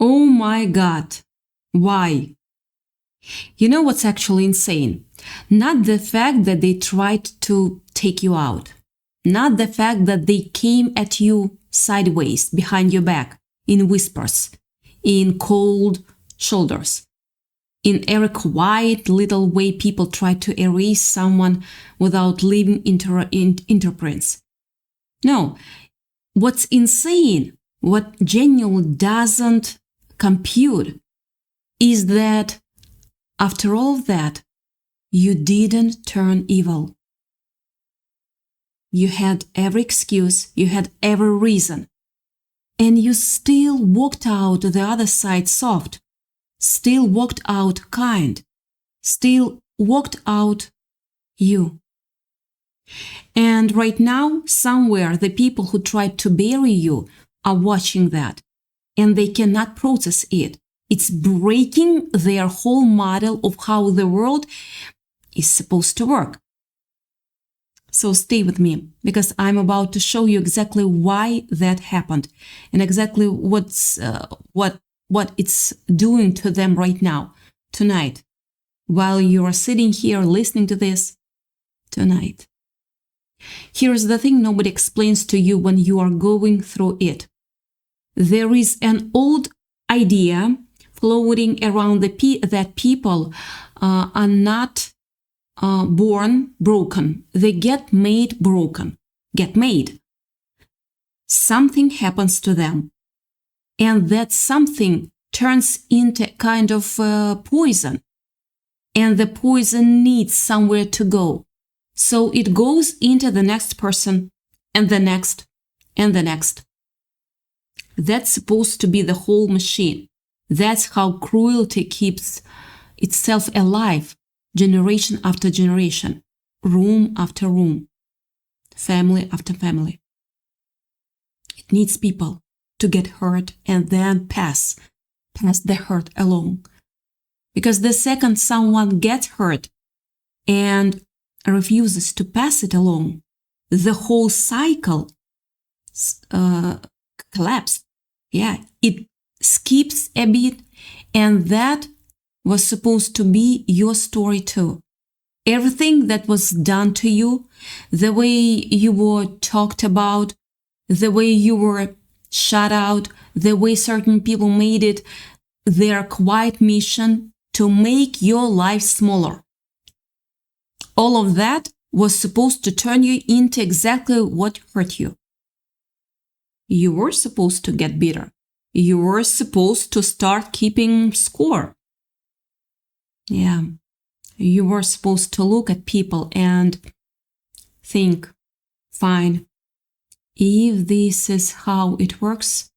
Oh my God. Why? You know what's actually insane? Not the fact that they tried to take you out. Not the fact that they came at you sideways, behind your back, in whispers, in cold shoulders, in a quiet little way people try to erase someone without leaving interprints. No, what's insane, what genuinely doesn't compute, is that after all of that, you didn't turn evil. You had every excuse, you had every reason, and you still walked out the other side soft, still walked out kind, still walked out you. And right now, somewhere, the people who tried to bury you are watching that, and they cannot process it. It's breaking their whole model of how the world is supposed to work. So stay with me, because I'm about to show you exactly why that happened and exactly what it's doing to them right now, tonight, while you are sitting here listening to this, tonight. Here's the thing nobody explains to you when you are going through it. There is an old idea floating around that people are not born broken. They get made broken. Get made. Something happens to them. And that something turns into kind of poison. And the poison needs somewhere to go. So it goes into the next person, and the next, and the next. That's supposed to be the whole machine. That's how cruelty keeps itself alive, generation after generation, room after room, family after family. It needs people to get hurt and then pass the hurt along. Because the second someone gets hurt and refuses to pass it along, the whole cycle collapses. Yeah, it skips a bit, and that was supposed to be your story too. Everything that was done to you, the way you were talked about, the way you were shut out, the way certain people made it their quiet mission to make your life smaller. All of that was supposed to turn you into exactly what hurt you. You were supposed to get bitter. You were supposed to start keeping score. Yeah, you were supposed to look at people and think, fine, if this is how it works,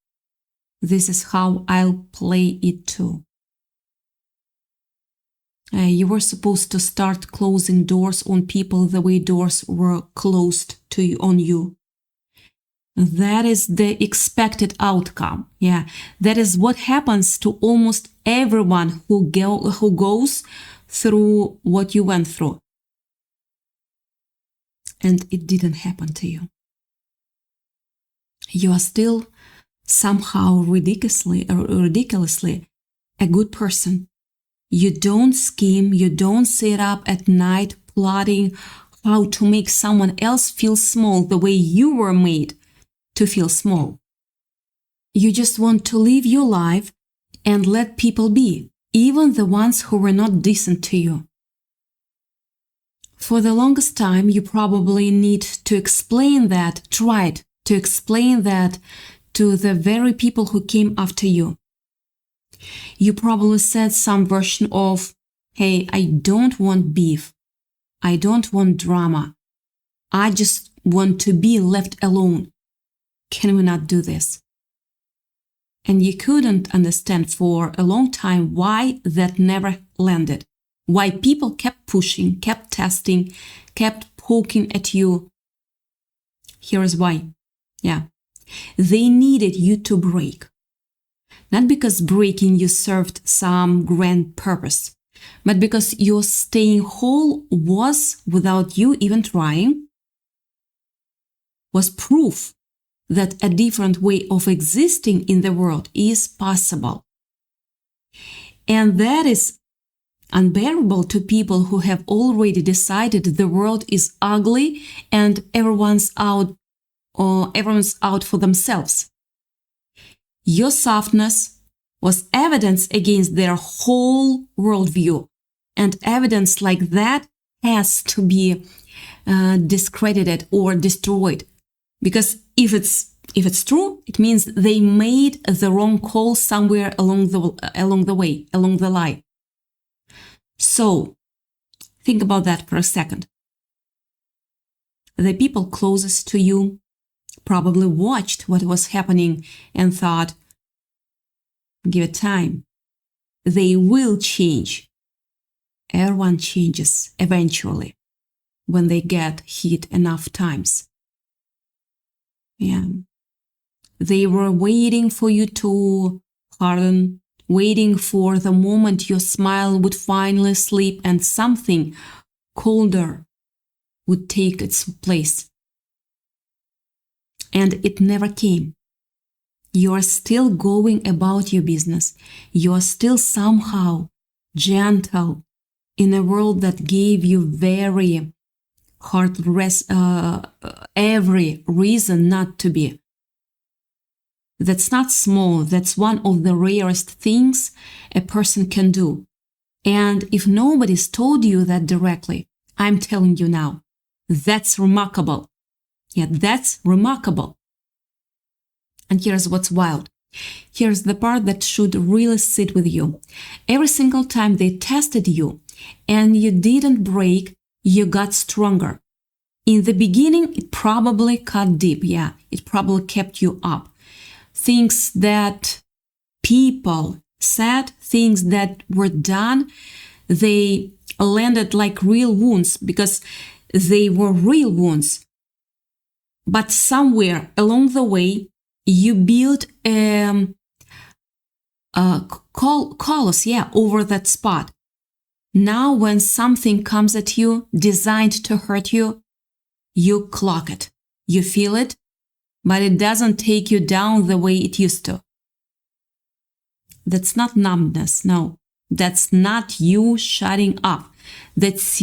this is how I'll play it too. You were supposed to start closing doors on people the way doors were closed on you. That is the expected outcome. Yeah, that is what happens to almost everyone who goes through what you went through. And it didn't happen to you. You are still somehow ridiculously a good person. You don't scheme, you don't sit up at night plotting how to make someone else feel small the way you were made to feel small. You just want to live your life and let people be, even the ones who were not decent to you. For the longest time, you probably need to explain that, tried to explain that to the very people who came after you. You probably said some version of, hey, I don't want beef. I don't want drama. I just want to be left alone. Can we not do this? And you couldn't understand for a long time why that never landed. Why people kept pushing, kept testing, kept poking at you. Here is why. Yeah. They needed you to break. Not because breaking you served some grand purpose, but because your staying whole was, without you even trying, was proof that a different way of existing in the world is possible. And that is unbearable to people who have already decided the world is ugly and everyone's out for themselves. Your softness was evidence against their whole worldview, and evidence like that has to be discredited or destroyed, because if it's true, it means they made the wrong call somewhere along the line. So think about that for a second. The people closest to you probably watched what was happening and thought, give it time. They will change. Everyone changes eventually when they get hit enough times. Yeah. They were waiting for you to harden, waiting for the moment your smile would finally slip and something colder would take its place. And it never came. You are still going about your business. You are still somehow gentle in a world that gave you very every reason not to be. That's not small. That's one of the rarest things a person can do. And if nobody's told you that directly, I'm telling you now, that's remarkable. Yeah, that's remarkable. And here's what's wild. Here's the part that should really sit with you. Every single time they tested you and you didn't break, you got stronger. In the beginning, it probably cut deep. Yeah, it probably kept you up. Things that people said, things that were done, they landed like real wounds because they were real wounds. But somewhere along the way, you built a callus, over that spot. Now when something comes at you designed to hurt you, you clock it. You feel it, but it doesn't take you down the way it used to. That's not numbness, no. That's not you shutting up. That's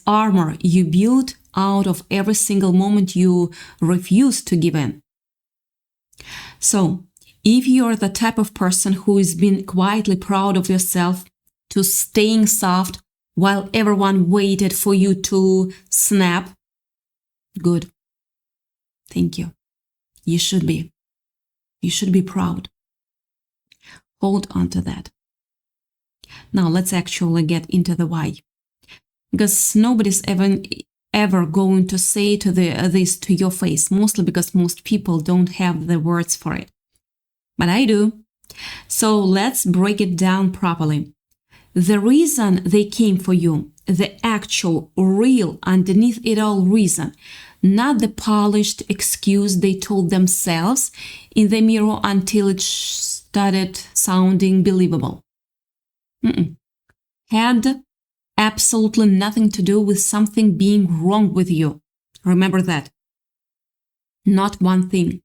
armor you built out of every single moment you refuse to give in. So, if you're the type of person who has been quietly proud of yourself to staying soft while everyone waited for you to snap, good. Thank you. You should be. You should be proud. Hold on to that. Now let's actually get into the why. Because nobody's ever going to say this to your face, mostly because most people don't have the words for it. But I do. So let's break it down properly. The reason they came for you, the actual, real, underneath it all reason, not the polished excuse they told themselves in the mirror until it started sounding believable. Had absolutely nothing to do with something being wrong with you. Remember that. Not one thing.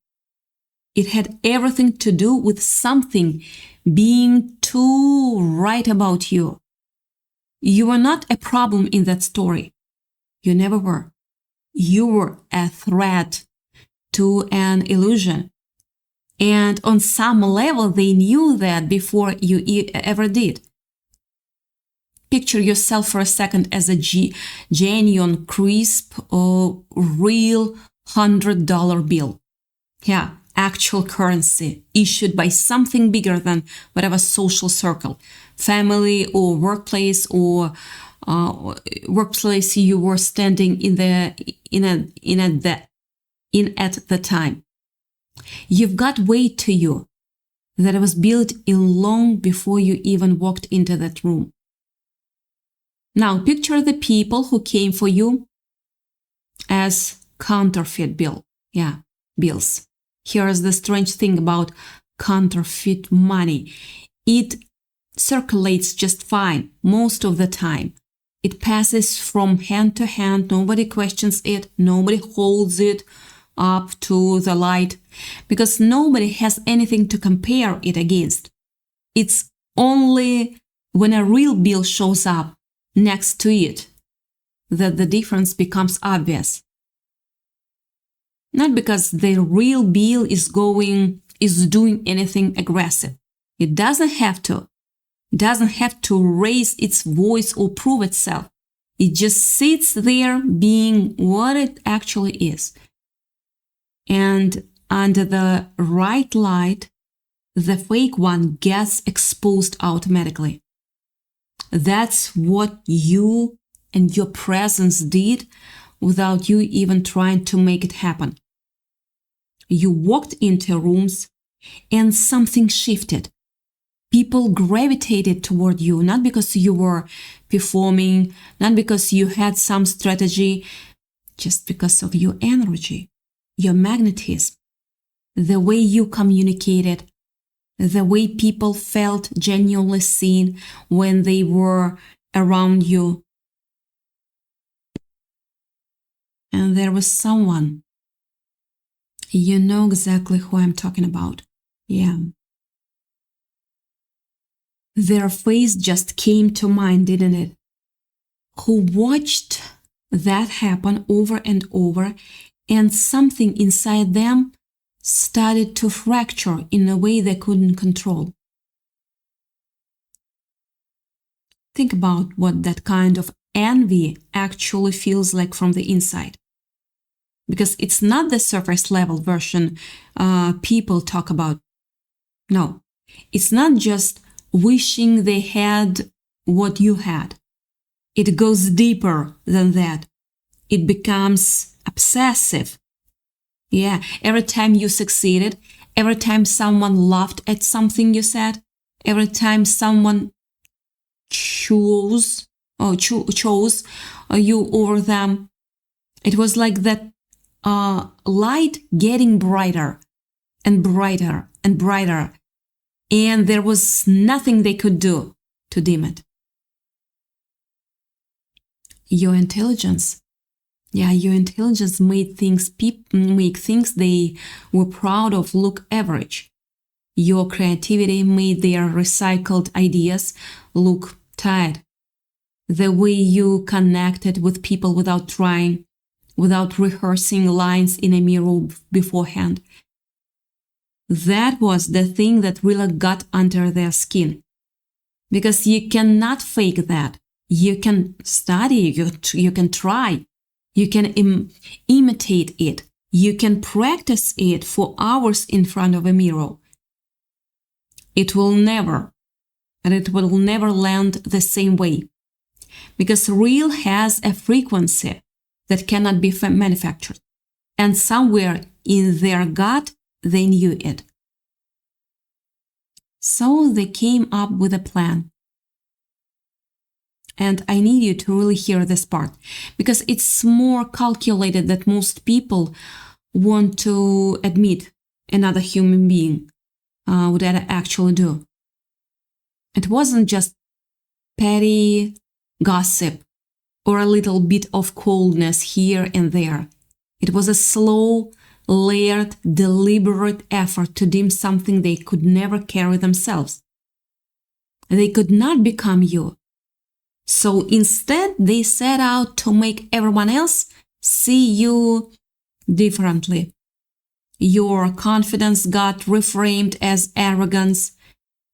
It had everything to do with something being too right about you. You were not a problem in that story. You never were. You were a threat to an illusion. And on some level, they knew that before you ever did. Picture yourself for a second as a genuine, crisp, or real $100 bill. Yeah, actual currency issued by something bigger than whatever social circle, family or workplace or workplace you were standing in at the time. You've got weight to you that was built in long before you even walked into that room. Now picture the people who came for you as counterfeit bills. Here's the strange thing about counterfeit money. It circulates just fine most of the time. It passes from hand to hand. Nobody questions it. Nobody holds it up to the light because nobody has anything to compare it against. It's Only when a real bill shows up next to it that the difference becomes obvious. Not because the real bill is doing anything aggressive. It doesn't have to. It doesn't have to raise its voice or prove itself. It just sits there being what it actually is. And under the right light, the fake one gets exposed automatically. That's what you and your presence did without you even trying to make it happen. You walked into rooms and something shifted. People gravitated toward you, not because you were performing, not because you had some strategy, just because of your energy, your magnetism, the way you communicated, the way people felt genuinely seen when they were around you. And there was someone. You know exactly who I'm talking about. Yeah. Their face just came to mind, didn't it? Who watched that happen over and over, and something inside them started to fracture in a way they couldn't control. Think about what that kind of envy actually feels like from the inside. Because it's not the surface level version people talk about. No, it's not just wishing they had what you had. It goes deeper than that. It becomes obsessive. Yeah, every time you succeeded, every time someone laughed at something you said, every time someone chose you over them, it was like that light getting brighter and brighter and brighter, and there was nothing they could do to dim it. Your intelligence made make things they were proud of look average. Your creativity made their recycled ideas look tired. The way you connected with people without trying, without rehearsing lines in a mirror beforehand. That was the thing that really got under their skin. Because you cannot fake that. You can study, you can try, you can imitate it, you can practice it for hours in front of a mirror. It will never land the same way. Because real has a frequency that cannot be manufactured. And somewhere in their gut, they knew it. So they came up with a plan. And I need you to really hear this part, because it's more calculated than most people want to admit another human being would actually do. It wasn't just petty gossip or a little bit of coldness here and there. It was a slow, layered, deliberate effort to dim something they could never carry themselves. They could not become you. So instead, they set out to make everyone else see you differently. Your confidence got reframed as arrogance.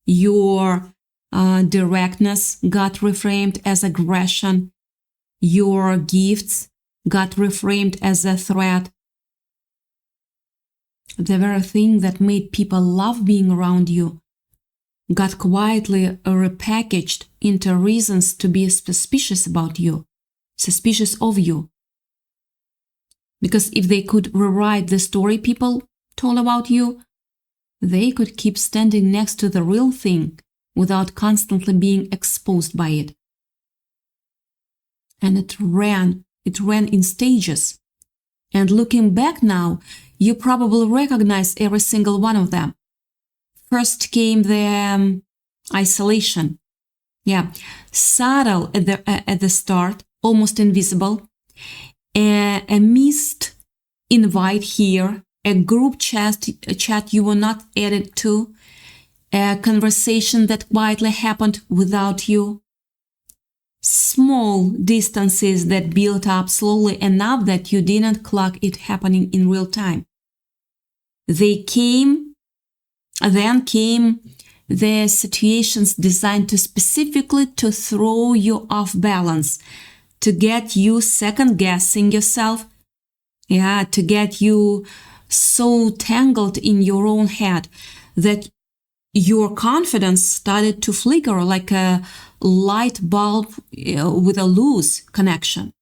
Your directness got reframed as aggression. Your gifts got reframed as a threat. The very thing that made people love being around you got quietly repackaged into reasons to be suspicious about you, suspicious of you. Because if they could rewrite the story people told about you, they could keep standing next to the real thing without constantly being exposed by it. And it ran in stages. And looking back now, you probably recognize every single one of them. First came the isolation. Yeah, subtle at the start, almost invisible. A missed invite here, a group chat you were not added to, a conversation that quietly happened without you, small distances that built up slowly enough that you didn't clock it happening in real time. Then came the situations designed to specifically to throw you off balance, to get you second-guessing yourself, to get you so tangled in your own head that your confidence started to flicker like a light bulb with a loose connection.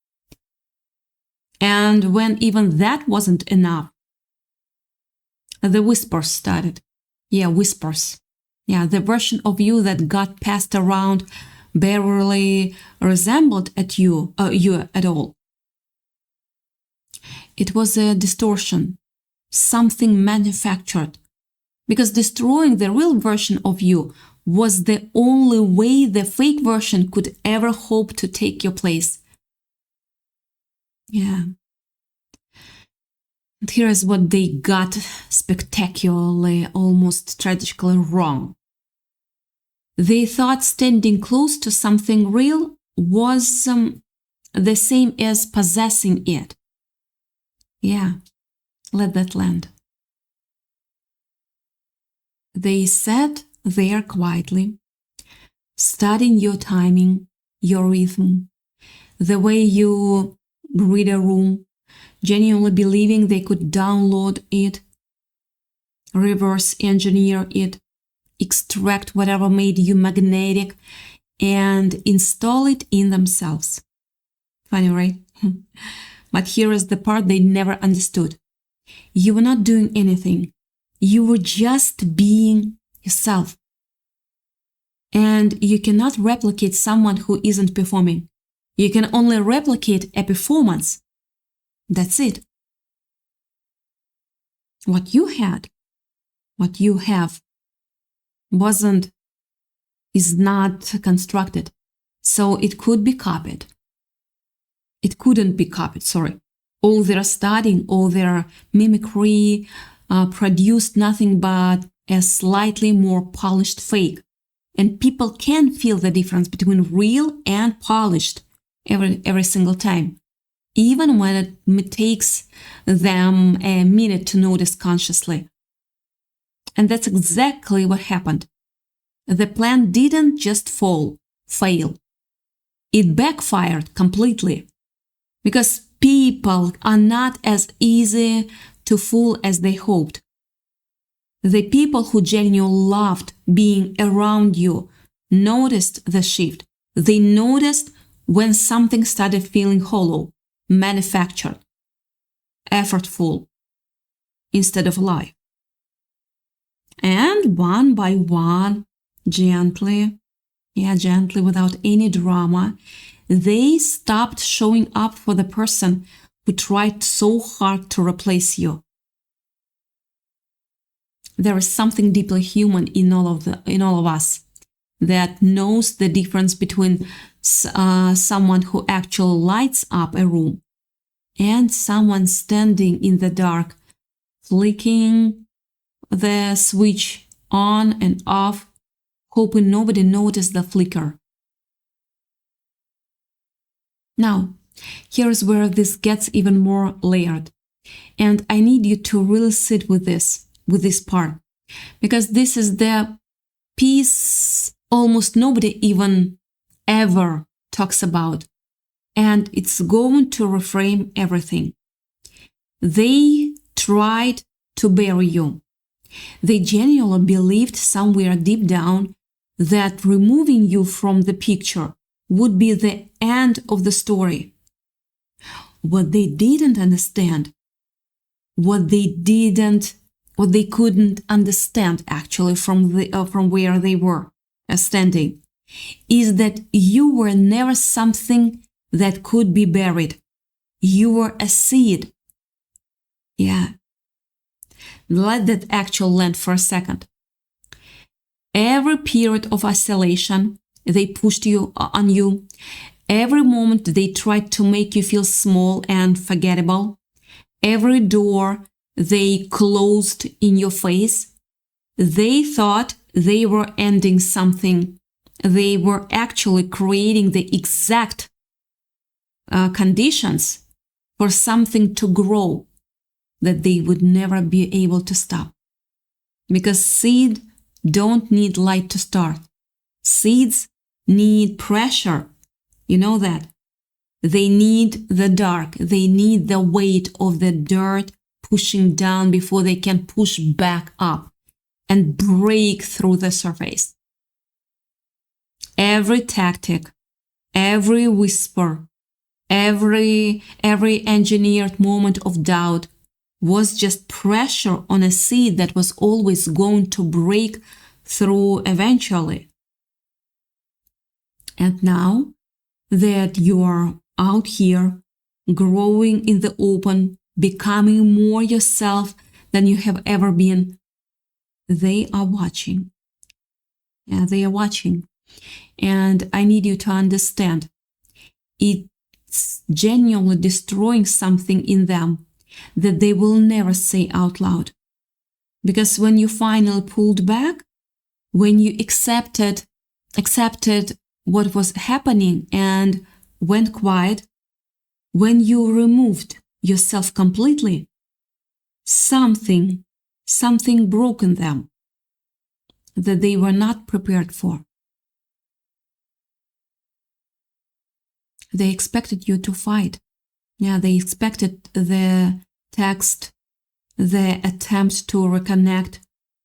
And when even that wasn't enough, the whispers started. Whispers. The version of you that got passed around barely resembled you at all. It was a distortion, something manufactured, because destroying the real version of you was the only way the fake version could ever hope to take your place. And here is what they got spectacularly, almost tragically wrong. They thought standing close to something real was the same as possessing it. Let that land. They sat there quietly, studying your timing, your rhythm, the way you read a room, genuinely believing they could download it, reverse engineer it, extract whatever made you magnetic, and install it in themselves. Funny, right? But here is the part they never understood. You were not doing anything. You were just being yourself. And you cannot replicate someone who isn't performing. You can only replicate a performance. That's it. What you had, what you have, is not constructed. So it could be copied. It couldn't be copied, sorry. All their studying, all their mimicry produced nothing but a slightly more polished fake. And people can feel the difference between real and polished every single time, even when it takes them a minute to notice consciously. And that's exactly what happened. The plan didn't just fail. It backfired completely. Because people are not as easy to fool as they hoped. The people who genuinely loved being around you noticed the shift. They noticed when something started feeling hollow, manufactured, effortful, instead of alive. And one by one, gently, without any drama, they stopped showing up for the person who tried so hard to replace you. There is something deeply human in all of us that knows the difference between someone who actually lights up a room and someone standing in the dark, flicking the switch on and off, hoping nobody noticed the flicker. Now, here's where this gets even more layered. And I need you to really sit with this part, because this is the piece almost nobody even ever talks about. And it's going to reframe everything. They tried to bury you. They genuinely believed somewhere deep down that removing you from the picture would be the end of the story. What they didn't understand, what they couldn't understand actually from where they were standing, is that you were never something that could be buried. You were a seed. Let that actually land for a second. Every period of isolation they pushed on you, every moment they tried to make you feel small and forgettable, every door they closed in your face, they thought they were ending something. They were actually creating the exact conditions for something to grow that they would never be able to stop. Because seeds don't need light to start. Seeds need pressure. You know that. They need the dark. They need the weight of the dirt pushing down before they can push back up and break through the surface. Every tactic, every whisper, every engineered moment of doubt was just pressure on a seed that was always going to break through eventually. And now that you are out here, growing in the open, becoming more yourself than you have ever been, they are watching. Yeah, they are watching. And I need you to understand, it's genuinely destroying something in them that they will never say out loud. Because when you finally pulled back, when you accepted what was happening and went quiet, when you removed yourself completely, something broke in them that they were not prepared for. They expected you to fight. Yeah, they expected the text, the attempt to reconnect,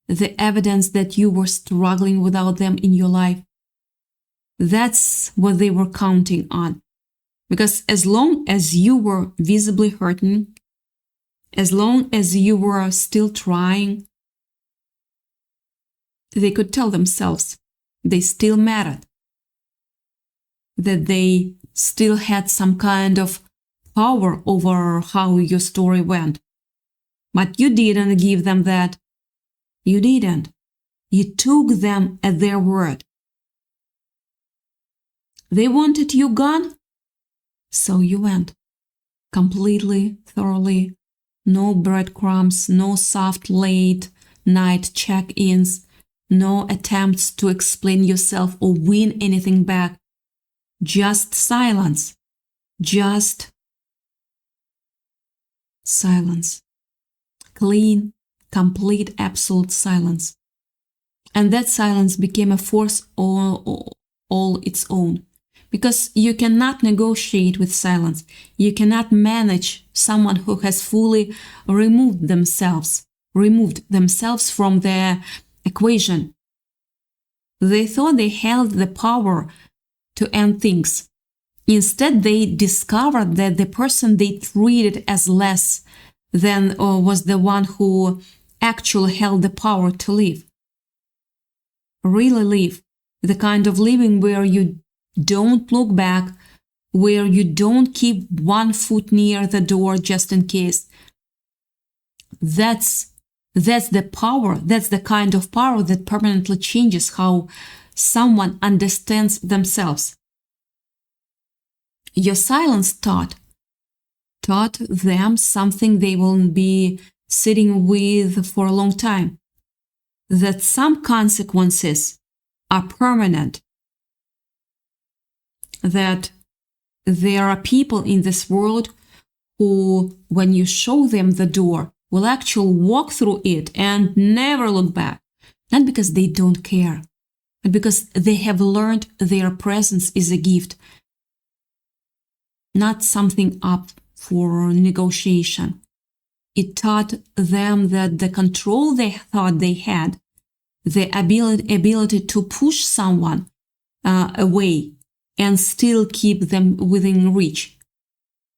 the evidence that you were struggling without them in your life. That's what they were counting on. Because as long as you were visibly hurting, as long as you were still trying, they could tell themselves they still mattered, that they still had some kind of power over how your story went. But you didn't give them that. You didn't. You took them at their word. They wanted you gone, so you went. Completely, thoroughly. No breadcrumbs, no soft late night check-ins, no attempts to explain yourself or win anything back. Just silence. Just silence. Clean, complete, absolute silence. And that silence became a force all its own. Because you cannot negotiate with silence. You cannot manage someone who has fully removed themselves from the equation. They thought they held the power to end things. Instead, they discovered that the person they treated as less than was the one who actually held the power to live. Really live. The kind of living where you don't look back, where you don't keep one foot near the door just in case. That's the power. That's the kind of power that permanently changes how someone understands themselves. Your silence taught them something they will be sitting with for a long time. That some consequences are permanent. That there are people in this world who, when you show them the door, will actually walk through it and never look back. Not because they don't care, but because they have learned their presence is a gift, not something up for negotiation. It taught them that the control they thought they had, the ability to push someone away and still keep them within reach,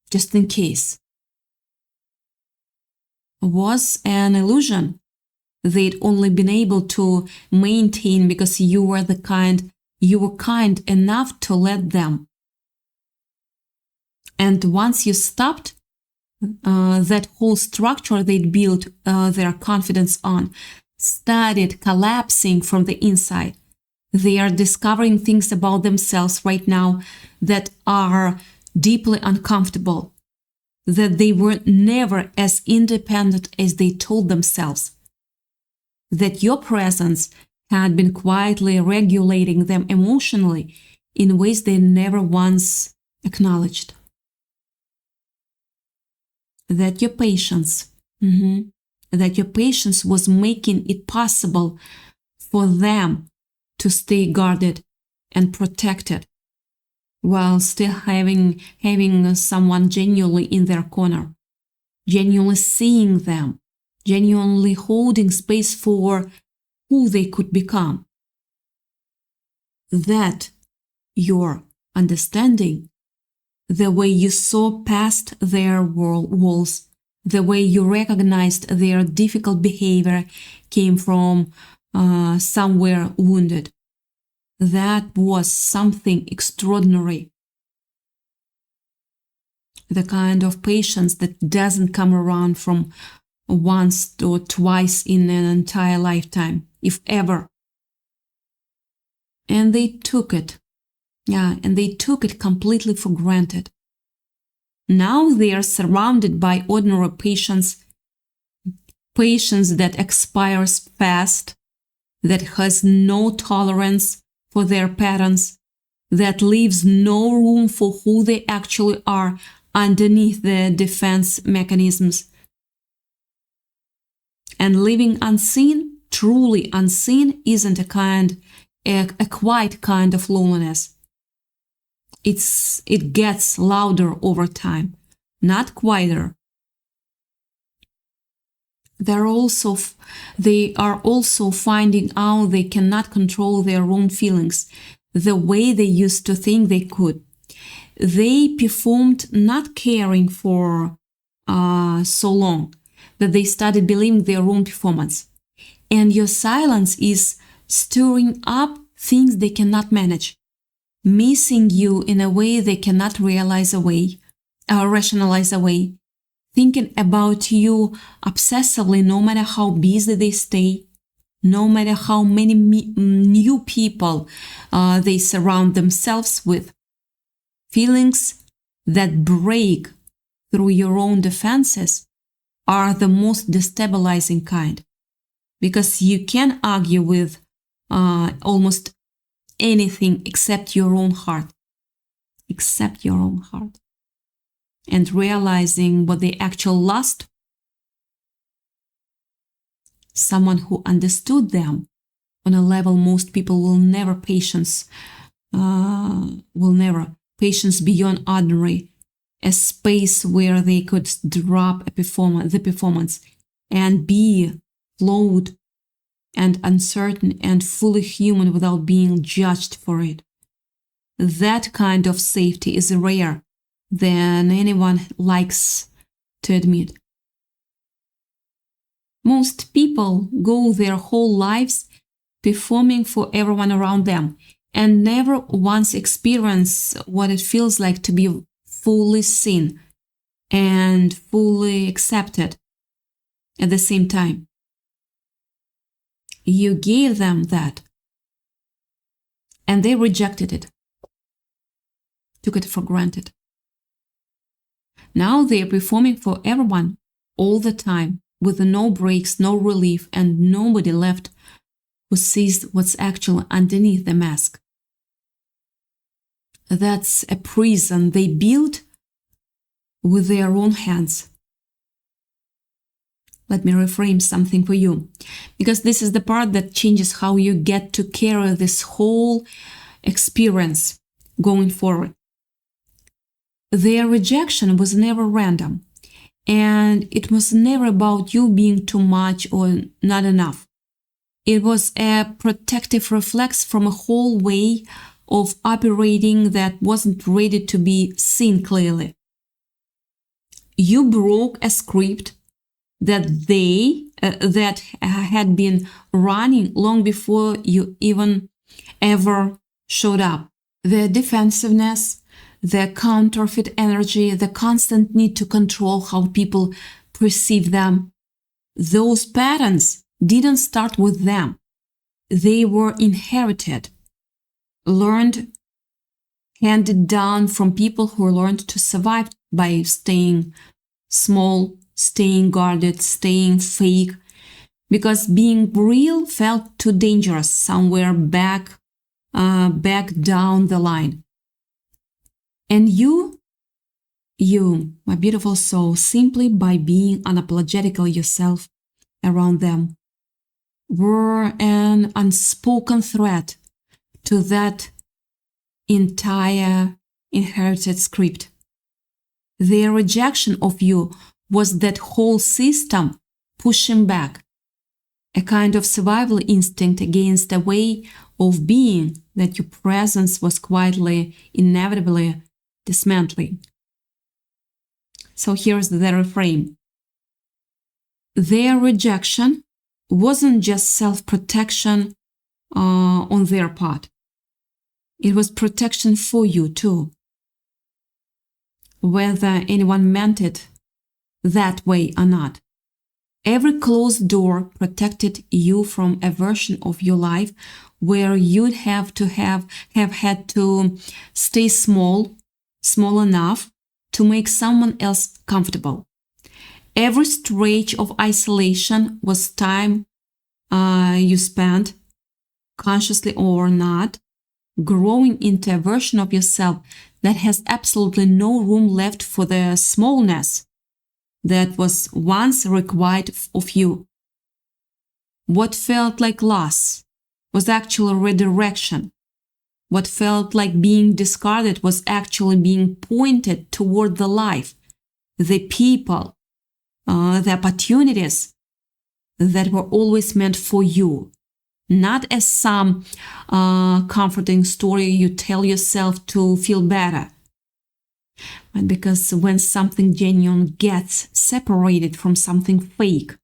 just in case, was an illusion they'd only been able to maintain because you were kind enough to let them. And once you stopped, that whole structure they'd built their confidence on started collapsing from the inside. They are discovering things about themselves right now that are deeply uncomfortable, that they were never as independent as they told themselves, that your presence had been quietly regulating them emotionally in ways they never once acknowledged. That your patience, that your patience was making it possible for them to stay guarded and protected while still having someone genuinely in their corner, genuinely seeing them, genuinely holding space for who they could become. That your understanding, the way you saw past their walls, the way you recognized their difficult behavior came from somewhere wounded. That was something extraordinary. The kind of patience that doesn't come around from once or twice in an entire lifetime, if ever. And they took it. And they took it completely for granted. Now they are surrounded by ordinary patience that expires fast, that has no tolerance for their patterns, that leaves no room for who they actually are underneath the defense mechanisms. And living unseen, truly unseen, isn't a quiet kind of loneliness. It gets louder over time, not quieter. They are also finding out they cannot control their own feelings the way they used to think they could. They performed not caring for so long that they started believing their own performance. And your silence is stirring up things they cannot manage, missing you in a way they cannot rationalize away, thinking about you obsessively no matter how busy they stay, no matter how many new people they surround themselves with. Feelings that break through your own defenses are the most destabilizing kind, because you can argue with almost anything except your own heart. And realizing what they actually lost, someone who understood them on a level most people will never patience beyond ordinary, a space where they could drop the performance and be flawed and uncertain and fully human without being judged for it. That kind of safety is rare than anyone likes to admit. Most people go their whole lives performing for everyone around them and never once experience what it feels like to be fully seen and fully accepted at the same time. You gave them that, and they rejected it, took it for granted. Now they are performing for everyone all the time, with no breaks, no relief, and nobody left who sees what's actually underneath the mask. That's a prison they built with their own hands. Let me reframe something for you, because this is the part that changes how you get to carry this whole experience going forward. Their rejection was never random, and it was never about you being too much or not enough. It was a protective reflex from a whole way of operating that wasn't ready to be seen clearly. You broke a script that had been running long before you even ever showed up. The defensiveness, the counterfeit energy, the constant need to control how people perceive them. Those patterns didn't start with them. They were inherited, learned, handed down from people who learned to survive by staying small, staying guarded, staying fake, because being real felt too dangerous somewhere back down the line. And you, my beautiful soul, simply by being unapologetically yourself around them, were an unspoken threat to that entire inherited script. Their rejection of you was that whole system pushing back, a kind of survival instinct against a way of being that your presence was quietly, inevitably dismantling. So here's the reframe. Their rejection wasn't just self-protection on their part. It was protection for you too. Whether anyone meant it that way or not. Every closed door protected you from a version of your life where you'd have had to stay small enough to make someone else comfortable. Every stretch of isolation was time you spent, consciously or not, growing into a version of yourself that has absolutely no room left for the smallness that was once required of you. What felt like loss was actually redirection. What felt like being discarded was actually being pointed toward the life, the people, the opportunities that were always meant for you, not as some comforting story you tell yourself to feel better. But because when something genuine gets separated from something fake,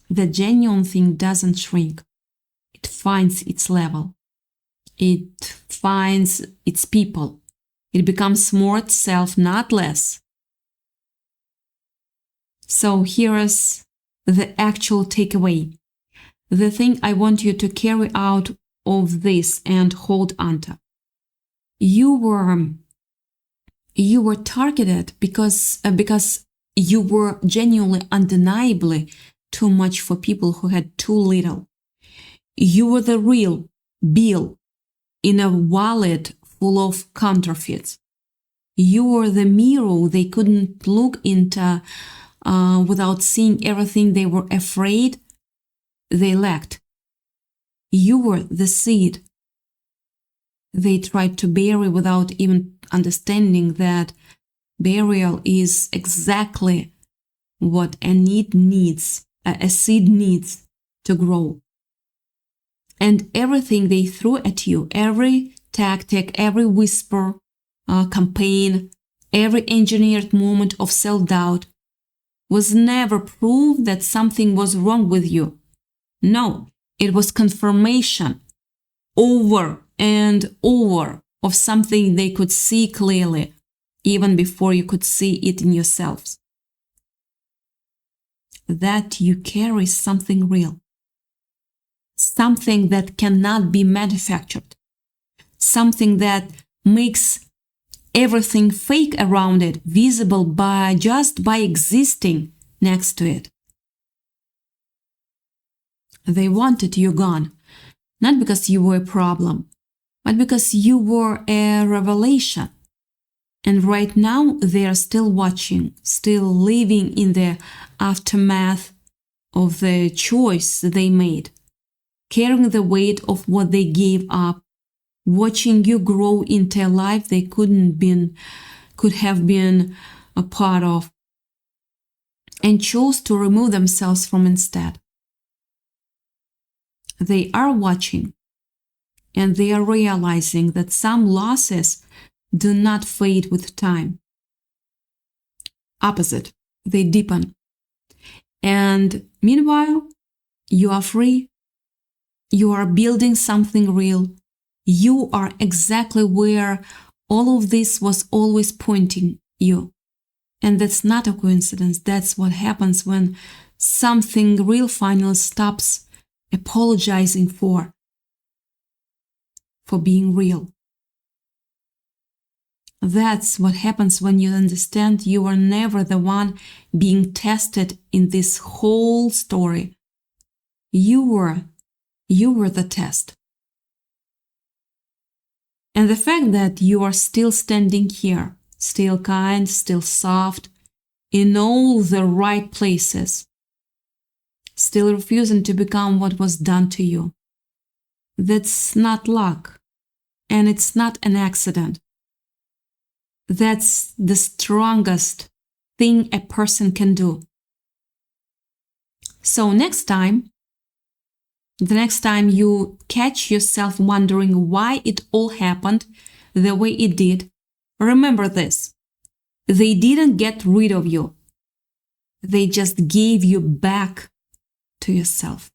the genuine thing doesn't shrink. It finds its level. It finds its people. It becomes more itself, not less. So here's the actual takeaway. The thing I want you to carry out of this and hold onto. You were targeted because you were genuinely, undeniably too much for people who had too little. You were the real bill in a wallet full of counterfeits. You were the mirror they couldn't look into without seeing everything they were afraid they lacked. You were the seed they tried to bury without even understanding that burial is exactly what a seed needs to grow. And everything they threw at you, every tactic, every whisper, campaign, every engineered moment of self-doubt was never proof that something was wrong with you. No, it was confirmation over and over of something they could see clearly, even before you could see it in yourselves. That you carry something real, something that cannot be manufactured, something that makes everything fake around it visible just by existing next to it. They wanted you gone, not because you were a problem, but because you were a revelation. And right now they are still watching, still living in the aftermath of the choice they made, carrying the weight of what they gave up, watching you grow into a life they could have been a part of, and chose to remove themselves from instead. They are watching, and they are realizing that some losses do not fade with time. Opposite, they deepen. And meanwhile, you are free. You are building something real. You are exactly where all of this was always pointing you. And that's not a coincidence. That's what happens when something real finally stops apologizing for being real. That's what happens when you understand you are never the one being tested in this whole story. You were the test. And the fact that you are still standing here, still kind, still soft, in all the right places, still refusing to become what was done to you, that's not luck, and it's not an accident. That's the strongest thing a person can do. So the next time you catch yourself wondering why it all happened the way it did, remember this. They didn't get rid of you. They just gave you back to yourself.